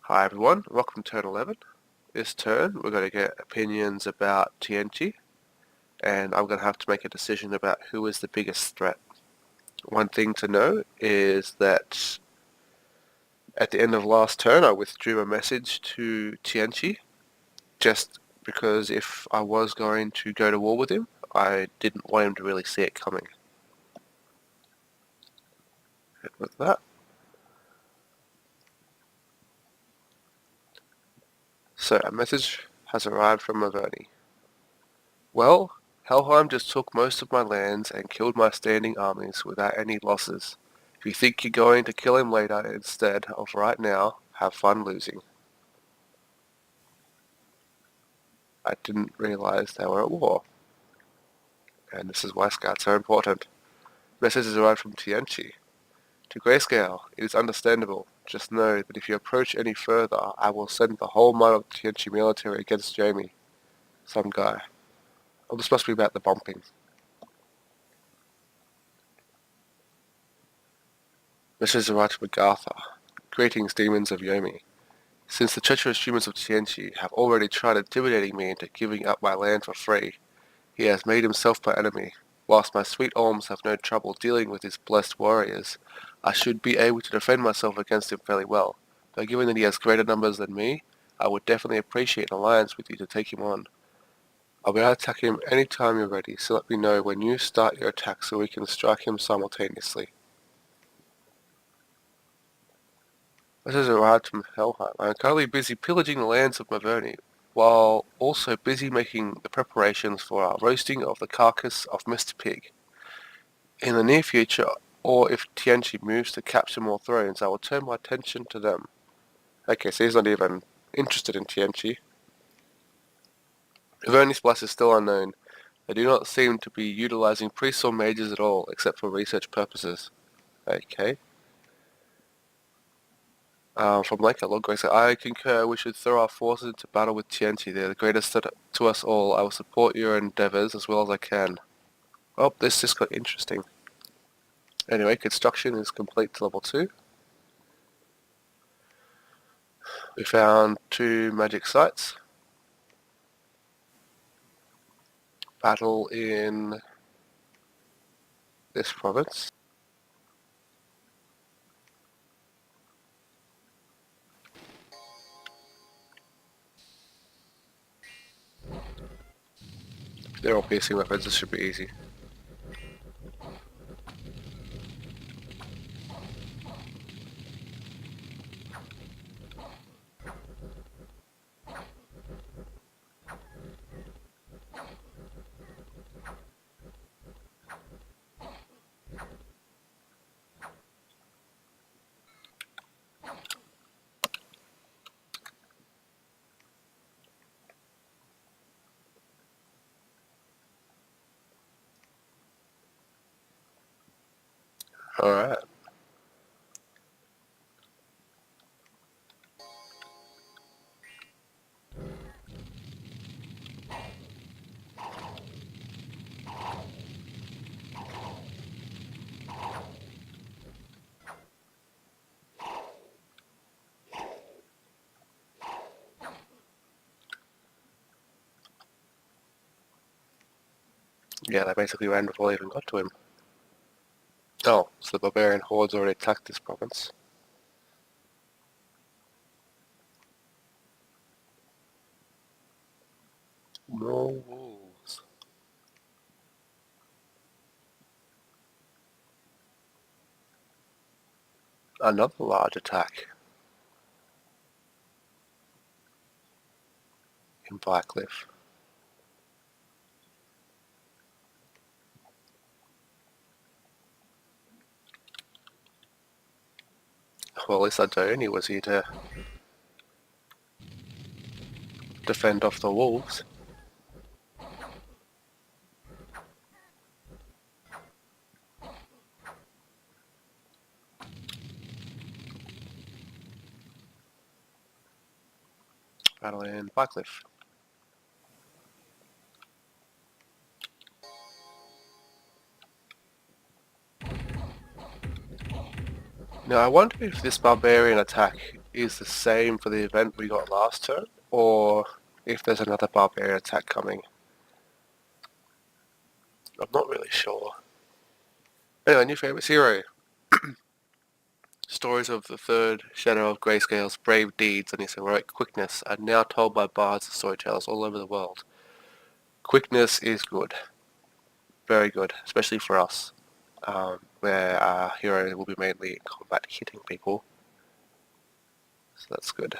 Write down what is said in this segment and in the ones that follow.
Hi everyone, welcome to turn 11. This turn we're going to get opinions about TNT and I'm going to have to make a decision about who is the biggest threat. One thing to know is that at the end of last turn I withdrew a message to TNT just because if I was going to go to war with him, I didn't want him to really see it coming. And with that, so a message has arrived from Maverny. Well, Helheim just took most of my lands and killed my standing armies without any losses. If you think you're going to kill him later instead of right now, have fun losing. I didn't realize they were at war. And this is why scouts are important. Messages arrived from Tianchi. To Grayscale, it is understandable. Just know that if you approach any further, I will send the whole might of the Tianchi military against Jamie. Some guy. Oh, this must be about the bumping. Messages arrived from Agartha. Greetings, demons of Yomi. Since the treacherous humans of Tianchi have already tried intimidating me into giving up my land for free, he has made himself my enemy. Whilst my sweet Orms have no trouble dealing with his blessed warriors, I should be able to defend myself against him fairly well, though given that he has greater numbers than me, I would definitely appreciate an alliance with you to take him on. I'll be able to attack him any time you're ready, so let me know when you start your attack so we can strike him simultaneously. This is arrived from Helheim. I am currently busy pillaging the lands of Maverny, while also busy making the preparations for our roasting of the carcass of Mr. Pig. In the near future, or if Tianchi moves to capture more thrones, I will turn my attention to them. Okay, so he's not even interested in Tianchi. Maverny's Blast is still unknown. They do not seem to be utilizing priests or mages at all, except for research purposes. Okay. From Lake Lord Grace, I concur we should throw our forces into battle with Tianchi. They're the greatest to us all. I will support your endeavors as well as I can. Oh, this just got interesting. Anyway, construction is complete to level 2. We found 2 magic sites. Battle in this province. They're all piercing weapons, this should be easy. Alright. Yeah, they basically ran before they even got to him. Oh, so the barbarian hordes already attacked this province. More wolves. Another large attack in Blackcliff. Well, at least Adoni was here to defend off the wolves. Battle in Blackcliff. Now I wonder if this barbarian attack is the same for the event we got last turn, or if there's another barbarian attack coming. I'm not really sure. Anyway, new favourite hero. Stories of the third shadow of Grayscale's brave deeds and his heroic quickness are now told by bards and storytellers all over the world. Quickness is good. Very good, especially for us, where our hero will be mainly in combat hitting people. So that's good.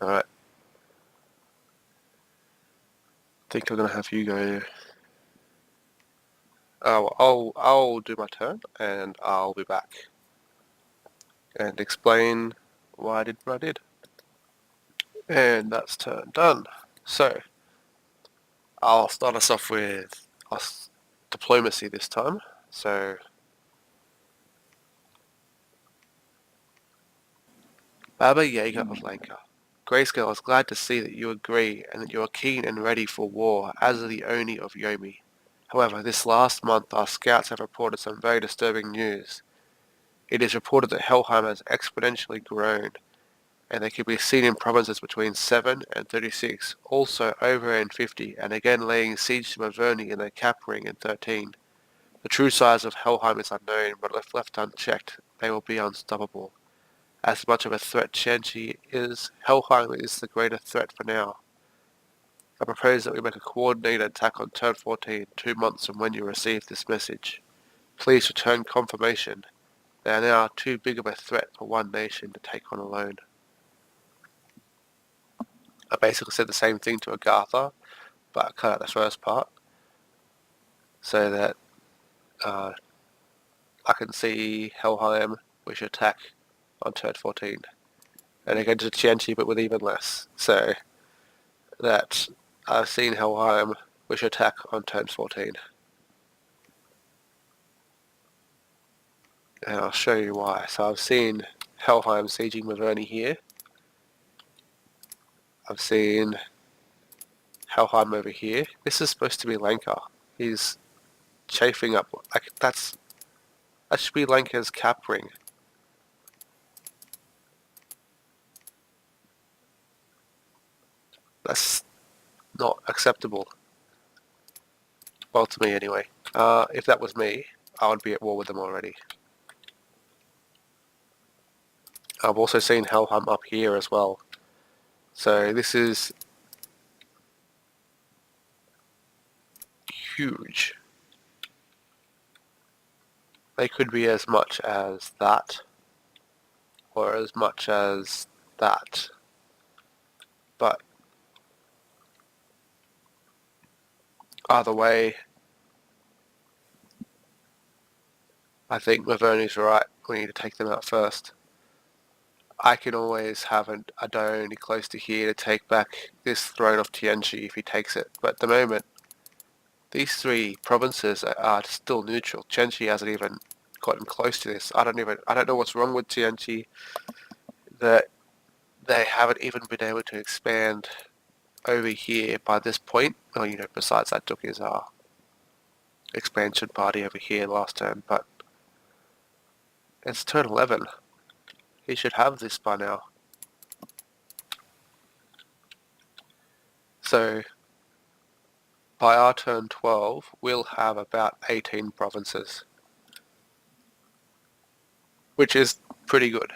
Alright. I think I'm going to have you go. I'll do my turn and I'll be back and explain why I did what I did. And that's turn done. So I'll start us off with diplomacy this time. So Baba Yaga of Lanka. Grayscale is glad to see that you agree and that you are keen and ready for war as the Oni of Yomi. However, this last month our scouts have reported some very disturbing news. It is reported that Helheim has exponentially grown, and they can be seen in provinces between 7 and 36, also over in 50, and again laying siege to Maverni in their cap ring in 13. The true size of Helheim is unknown, but if left unchecked, they will be unstoppable. As much of a threat Tianqi is, Helheim is the greater threat for now. I propose that we make a coordinated attack on turn 14, 2 months from when you receive this message. Please return confirmation. They are now too big of a threat for one nation to take on alone. I basically said the same thing to Agartha, but I cut out the first part so that I can see Helheim wish attack on turn 14. And again to Tianqi, but with even less. So that I've seen Helheim wish attack on turn 14. And I'll show you why. So I've seen Helheim sieging Maverni here. I've seen Helheim over here. This is supposed to be Lanka. He's chafing up. Like that should be Lanka's cap ring. That's not acceptable. Well, to me anyway. If that was me, I would be at war with them already. I've also seen Helheim up here as well. So this is huge. They could be as much as that, or as much as that. But either way, I think Maverni's right. We need to take them out first. I can always have a Dione close to here to take back this throne of Tianqi if he takes it. But at the moment, these three provinces are still neutral. Tianqi hasn't even gotten close to this. I don't know what's wrong with Tianqi, that they haven't even been able to expand over here by this point. Well, besides that took his expansion party over here last turn, but it's turn 11. He should have this by now. So by our turn 12, we'll have about 18 provinces, which is pretty good.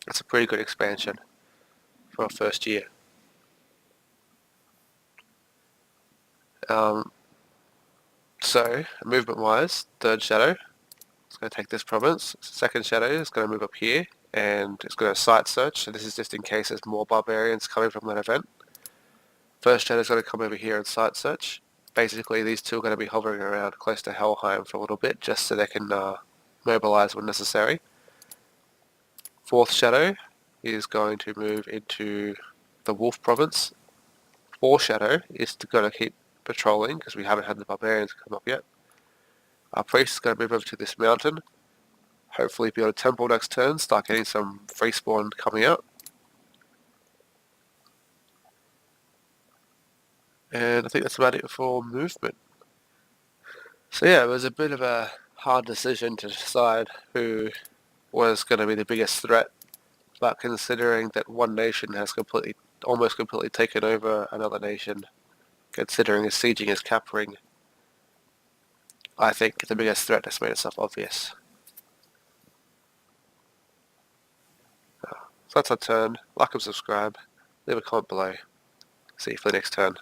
That's a pretty good expansion for a first year. So, movement-wise, third shadow, it's going to take this province. Second shadow is going to move up here, and it's going to site search, so this is just in case there's more barbarians coming from that event. First shadow is going to come over here and site search. Basically, these two are going to be hovering around close to Helheim for a little bit, just so they can mobilize when necessary. Fourth shadow is going to move into the Wolf province. Fourth shadow is going to keep patrolling, because we haven't had the barbarians come up yet. Our priest is going to move over to this mountain. Hopefully be on a temple next turn, start getting some free spawn coming out. And I think that's about it for movement. So yeah, it was a bit of a hard decision to decide who was going to be the biggest threat, but considering that one nation has almost completely taken over another nation, considering his sieging his cap ring, I think the biggest threat has made itself obvious. So that's our turn. Like and subscribe. Leave a comment below. See you for the next turn.